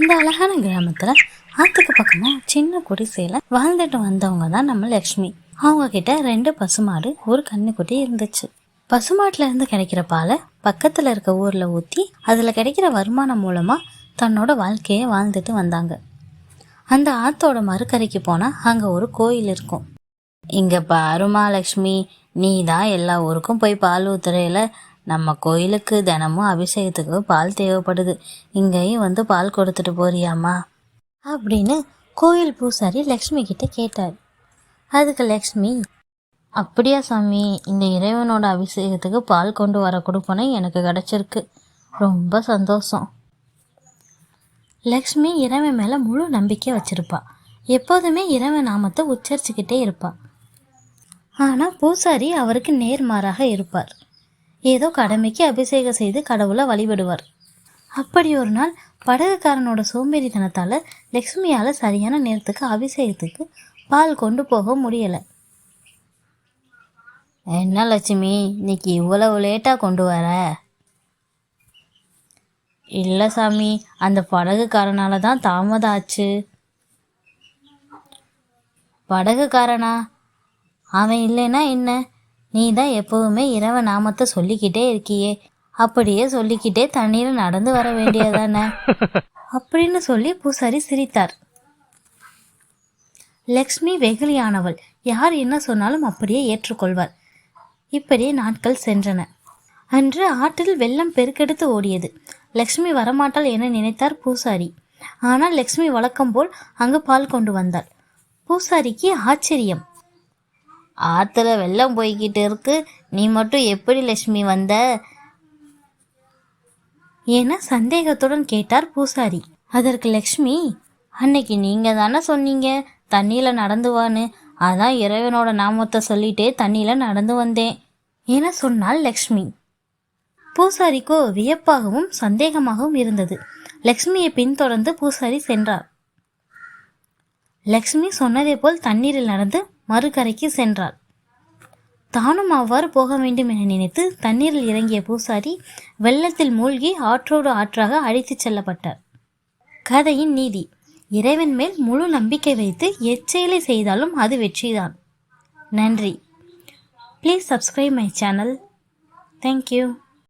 அந்த அழகான கிராமத்தில் ஆற்றுக்கு பக்கமாக சின்ன குடிசையில் வாழ்ந்துட்டு வந்தவங்க தான் நம்ம லக்ஷ்மி. அவங்க கிட்ட 2 பசுமாடு, ஒரு கன்னுக்குட்டி இருந்துச்சு. பசுமாட்டில் இருந்து கிடைக்கிற பாலை பக்கத்தில் இருக்க ஊரில் ஊற்றி அதில் கிடைக்கிற வருமானம் மூலமாக தன்னோட வாழ்க்கையை வாழ்ந்துட்டு வந்தாங்க. அந்த ஆற்றோட மறுக்கரைக்கு போனால் அங்கே ஒரு கோயில் இருக்கும். இங்கே பாருமா லக்ஷ்மி, நீ தான் எல்லா ஊருக்கும் போய் பால் ஊத்துறையில, நம்ம கோயிலுக்கு தினமும் அபிஷேகத்துக்கு பால் தேவைப்படுது, இங்கேயும் வந்து பால் கொடுத்துட்டு போறியாம்மா அப்படின்னு கோயில் பூசாரி லக்ஷ்மி கிட்ட கேட்டார். அதுக்கு லக்ஷ்மி, அப்படியா சாமி, இந்த இறைவனோட அபிஷேகத்துக்கு பால் கொண்டு வர கொடுப்பனை எனக்கு கிடச்சிருக்கு, ரொம்ப சந்தோஷம். லக்ஷ்மி இறைவன் மேலே முழு நம்பிக்கை வச்சிருப்பா. எப்போதுமே இறைவன் நாமத்தை உச்சரிச்சுக்கிட்டே இருப்பா. ஆனால் பூசாரி அவருக்கு நேர்மாறாக இருப்பார். ஏதோ கடமைக்கு அபிஷேகம் செய்து கடவுளை வழிபடுவார். அப்படி ஒரு நாள் படகுக்காரனோட சோம்பேறித்தனத்தால் லக்ஷ்மியால் சரியான நேரத்துக்கு அபிஷேகத்துக்கு பால் கொண்டு போக முடியலை. என்ன லட்சுமி, இன்னைக்கு இவ்வளவு லேட்டாக கொண்டு வர? இல்லை சாமி, அந்த படகுக்காரனால தான் தாமதம் ஆச்சு. படகுக்காரனா? அவன் இல்லைன்னா என்ன, நீ தான் எப்பவுமே இறைவ நாமத்தை சொல்லிக்கிட்டே இருக்கியே, அப்படியே சொல்லிக்கிட்டே தண்ணீர் நடந்து வர வேண்டியதானே அப்படின்னு சொல்லி பூசாரி சிரித்தார். லக்ஷ்மி வெகுளியானவள், யார் என்ன சொன்னாலும் அப்படியே ஏற்றுக்கொள்வார். இப்படியே நாட்கள் சென்றன. அன்று ஆற்றில் வெள்ளம் பெருக்கெடுத்து ஓடியது. லக்ஷ்மி வரமாட்டாள் என நினைத்தார் பூசாரி. ஆனால் லக்ஷ்மி வழக்கம் போல் அங்கு பால் கொண்டு வந்தாள். பூசாரிக்கு ஆச்சரியம். ஆத்துல வெள்ளம் போய்கிட்டு இருக்கு, நீ மட்டும் எப்படி லக்ஷ்மி வந்த என சந்தேகத்துடன் கேட்டார் பூசாரி. அதற்கு லக்ஷ்மி, அன்னைக்கு நீங்க தானே சொன்னீங்க தண்ணியில நடந்து வான்னு, அதான் இறைவனோட நாமத்தை சொல்லிட்டே தண்ணியில நடந்து வந்தேன் என சொன்னாள் லக்ஷ்மி. பூசாரிக்கோ வியப்பாகவும் சந்தேகமாகவும் இருந்தது. லக்ஷ்மியை பின்தொடர்ந்து பூசாரி சென்றார். லக்ஷ்மி சொன்னதே போல் தண்ணீரில் நடந்து மறுகரைக்கு சென்றாள். தானும் அவ்வாறு போக வேண்டும் என நினைத்து தண்ணீரில் இறங்கிய பூசாரி வெள்ளத்தில் மூழ்கி ஆற்றோடு ஆற்றாக அழைத்துச் செல்லப்பட்டார். கதையின் நீதி: இறைவன் மேல் முழு நம்பிக்கை வைத்து எச்செயலை செய்தாலும் அது வெற்றிதான். நன்றி. Please subscribe my channel. Thank you.